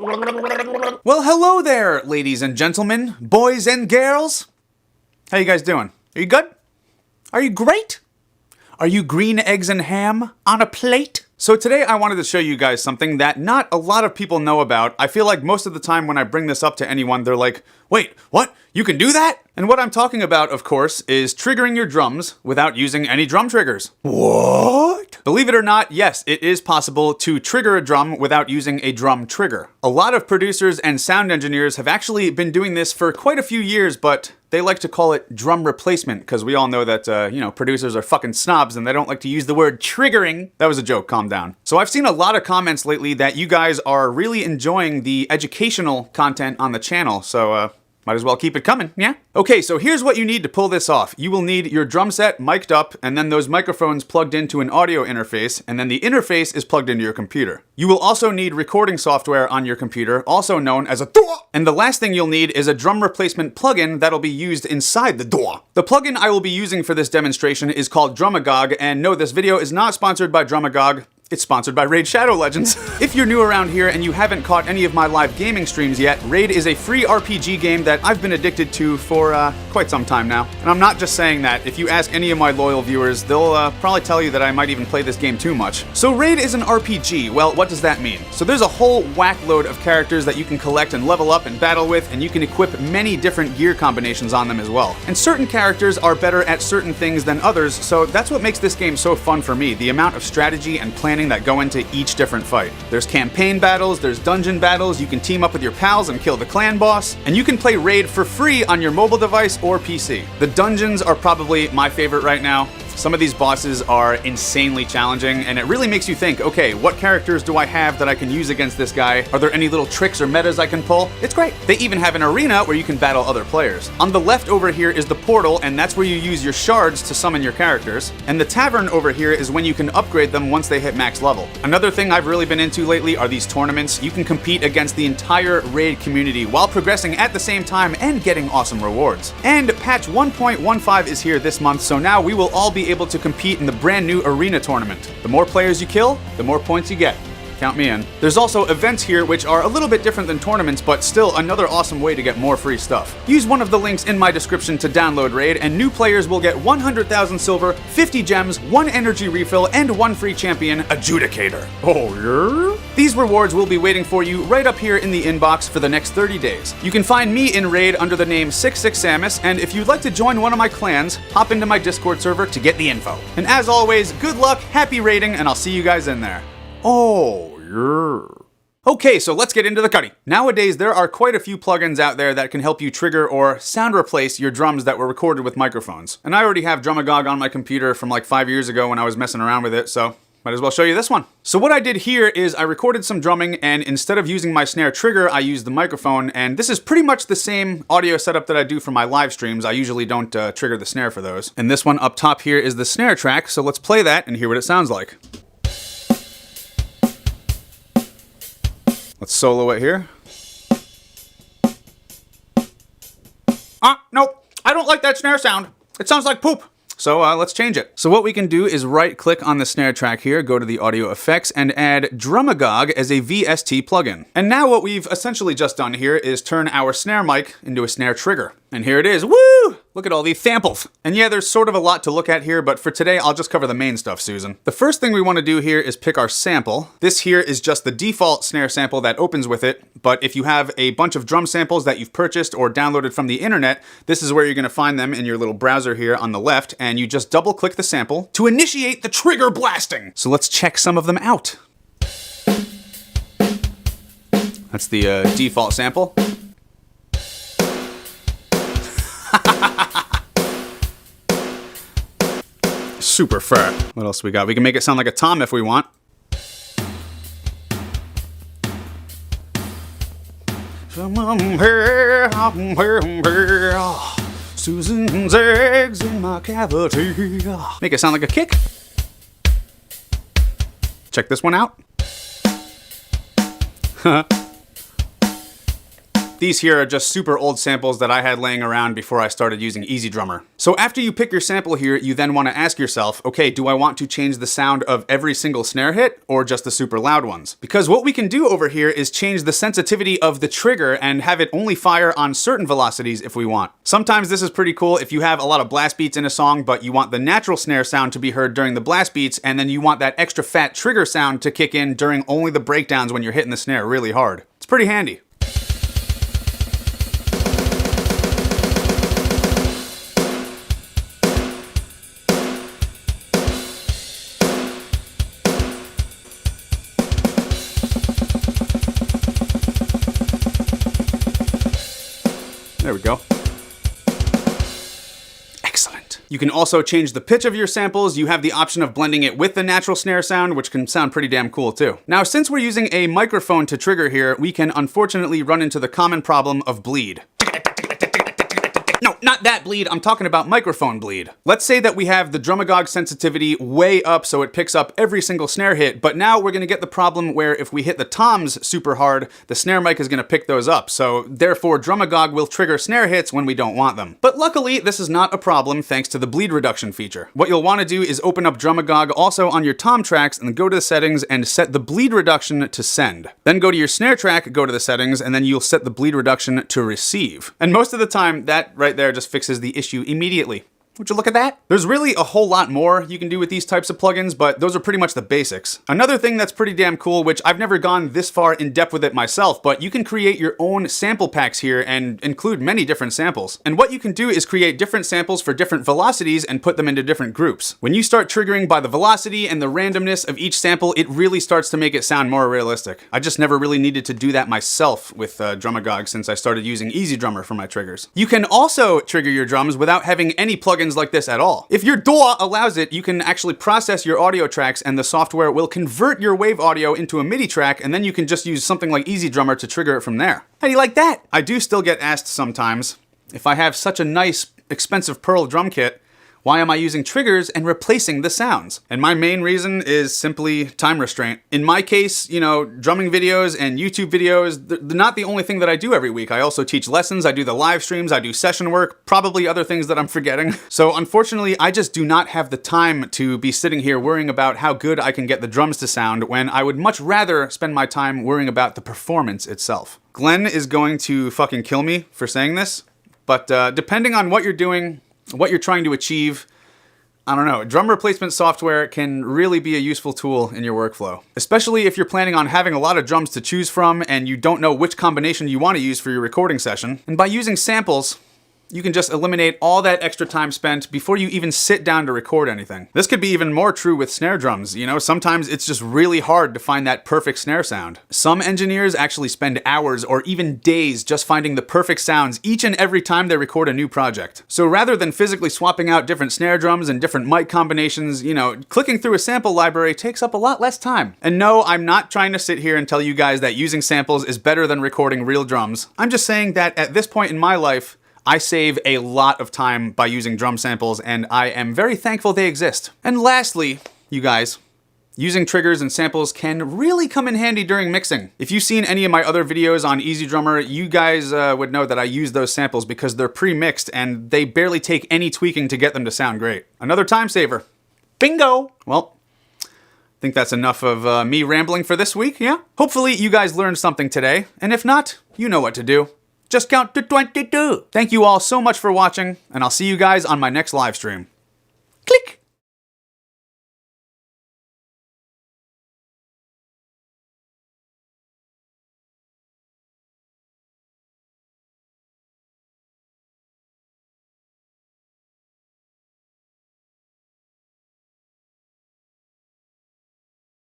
Well, hello there, ladies and gentlemen, boys and girls. How you guys doing? Are you good? Are you great? Are you green eggs and ham on a plate? So today I wanted to show you guys something that not a lot of people know about. I feel like most of the time when I bring this up to anyone, they're like, wait, what? You can do that? And what I'm talking about, of course, is triggering your drums without using any drum triggers. What? Believe it or not, yes, it is possible to trigger a drum without using a drum trigger. A lot of producers and sound engineers have actually been doing this for quite a few years, but they like to call it drum replacement, because we all know that, producers are fucking snobs and they don't like to use the word triggering. That was a joke, calm down. So I've seen a lot of comments lately that you guys are really enjoying the educational content on the channel, so might as well keep it coming, yeah? Okay, so here's what you need to pull this off. You will need your drum set mic'd up, and then those microphones plugged into an audio interface, and then the interface is plugged into your computer. You will also need recording software on your computer, also known as a DAW. And the last thing you'll need is a drum replacement plugin that'll be used inside the DAW. The plugin I will be using for this demonstration is called Drumagog, and no, this video is not sponsored by Drumagog. It's sponsored by Raid Shadow Legends. If you're new around here and you haven't caught any of my live gaming streams yet, Raid is a free RPG game that I've been addicted to for quite some time now. And I'm not just saying that. If you ask any of my loyal viewers, they'll probably tell you that I might even play this game too much. So Raid is an RPG. Well, what does that mean? So there's a whole whack load of characters that you can collect and level up and battle with, and you can equip many different gear combinations on them as well. And certain characters are better at certain things than others, so that's what makes this game so fun for me, the amount of strategy and planning that go into each different fight. There's campaign battles, there's dungeon battles, you can team up with your pals and kill the clan boss, and you can play Raid for free on your mobile device or PC. The dungeons are probably my favorite right now. Some of these bosses are insanely challenging, and it really makes you think, okay, what characters do I have that I can use against this guy? Are there any little tricks or metas I can pull? It's great. They even have an arena where you can battle other players. On the left over here is the portal, and that's where you use your shards to summon your characters. And the tavern over here is when you can upgrade them once they hit max level. Another thing I've really been into lately are these tournaments. You can compete against the entire Raid community while progressing at the same time and getting awesome rewards. And patch 1.15 is here this month, so now we will all be able to compete in the brand new arena tournament. The more players you kill, the more points you get. Count me in. There's also events here which are a little bit different than tournaments, but still another awesome way to get more free stuff. Use one of the links in my description to download Raid, and new players will get 100,000 silver, 50 gems, 1 energy refill, and 1 free champion adjudicator. Oh yeah? These rewards will be waiting for you right up here in the inbox for the next 30 days. You can find me in Raid under the name 66Samus, and if you'd like to join one of my clans, hop into my Discord server to get the info. And as always, good luck, happy raiding, and I'll see you guys in there. Oh, yeah. Okay, so let's get into the cutty. Nowadays, there are quite a few plugins out there that can help you trigger or sound replace your drums that were recorded with microphones. And I already have Drumagog on my computer from like 5 years ago when I was messing around with it, so might as well show you this one. So what I did here is I recorded some drumming, and instead of using my snare trigger, I used the microphone, and this is pretty much the same audio setup that I do for my live streams. I usually don't trigger the snare for those. And this one up top here is the snare track, so let's play that and hear what it sounds like. Let's solo it here. Nope. I don't like that snare sound. It sounds like poop. So let's change it. So what we can do is right click on the snare track here, go to the audio effects, and add Drumagog as a VST plugin. And now what we've essentially just done here is turn our snare mic into a snare trigger. And here it is. Woo! Look at all these samples. And yeah, there's sort of a lot to look at here, but for today, I'll just cover the main stuff, Susan. The first thing we want to do here is pick our sample. This here is just the default snare sample that opens with it, but if you have a bunch of drum samples that you've purchased or downloaded from the internet, this is where you're going to find them in your little browser here on the left, and you just double click the sample to initiate the trigger blasting. So let's check some of them out. That's the default sample. Super fur. What else we got? We can make it sound like a tom if we want. Susan's eggs in my cavity. Make it sound like a kick. Check this one out. These here are just super old samples that I had laying around before I started using EZdrummer. So after you pick your sample here, you then want to ask yourself, okay, do I want to change the sound of every single snare hit or just the super loud ones? Because what we can do over here is change the sensitivity of the trigger and have it only fire on certain velocities if we want. Sometimes this is pretty cool if you have a lot of blast beats in a song, but you want the natural snare sound to be heard during the blast beats, and then you want that extra fat trigger sound to kick in during only the breakdowns when you're hitting the snare really hard. It's pretty handy. There we go. Excellent. You can also change the pitch of your samples. You have the option of blending it with the natural snare sound, which can sound pretty damn cool too. Now, since we're using a microphone to trigger here, we can unfortunately run into the common problem of bleed. No, not that bleed, I'm talking about microphone bleed. Let's say that we have the Drumagog sensitivity way up so it picks up every single snare hit, but now we're gonna get the problem where if we hit the toms super hard, the snare mic is gonna pick those up, so therefore Drumagog will trigger snare hits when we don't want them. But luckily, this is not a problem thanks to the bleed reduction feature. What you'll wanna do is open up Drumagog also on your tom tracks and go to the settings and set the bleed reduction to send. Then go to your snare track, go to the settings, and then you'll set the bleed reduction to receive. And most of the time, that right there just fixes the issue immediately. Would you look at that? There's really a whole lot more you can do with these types of plugins, but those are pretty much the basics. Another thing that's pretty damn cool, which I've never gone this far in depth with it myself, but you can create your own sample packs here and include many different samples. And what you can do is create different samples for different velocities and put them into different groups. When you start triggering by the velocity and the randomness of each sample, it really starts to make it sound more realistic. I just never really needed to do that myself with Drumagog since I started using EZdrummer for my triggers. You can also trigger your drums without having any plugins like this at all. If your DAW allows it, you can actually process your audio tracks and the software will convert your wave audio into a MIDI track, and then you can just use something like EZdrummer to trigger it from there. How do you like that? I do still get asked sometimes, if I have such a nice, expensive Pearl drum kit, why am I using triggers and replacing the sounds? And my main reason is simply time restraint. In my case, you know, drumming videos and YouTube videos, they're not the only thing that I do every week. I also teach lessons, I do the live streams, I do session work, probably other things that I'm forgetting. So unfortunately, I just do not have the time to be sitting here worrying about how good I can get the drums to sound when I would much rather spend my time worrying about the performance itself. Glenn is going to fucking kill me for saying this, but depending on what you're doing, what you're trying to achieve, I don't know, drum replacement software can really be a useful tool in your workflow. Especially if you're planning on having a lot of drums to choose from and you don't know which combination you want to use for your recording session. And by using samples, you can just eliminate all that extra time spent before you even sit down to record anything. This could be even more true with snare drums. You know, sometimes it's just really hard to find that perfect snare sound. Some engineers actually spend hours or even days just finding the perfect sounds each and every time they record a new project. So rather than physically swapping out different snare drums and different mic combinations, you know, clicking through a sample library takes up a lot less time. And no, I'm not trying to sit here and tell you guys that using samples is better than recording real drums. I'm just saying that at this point in my life, I save a lot of time by using drum samples, and I am very thankful they exist. And lastly, you guys, using triggers and samples can really come in handy during mixing. If you've seen any of my other videos on EZdrummer, you guys would know that I use those samples because they're pre-mixed and they barely take any tweaking to get them to sound great. Another time saver. Bingo! Well, I think that's enough of me rambling for this week, yeah? Hopefully you guys learned something today, and if not, you know what to do. Just count to 22. Thank you all so much for watching, and I'll see you guys on my next live stream. Click!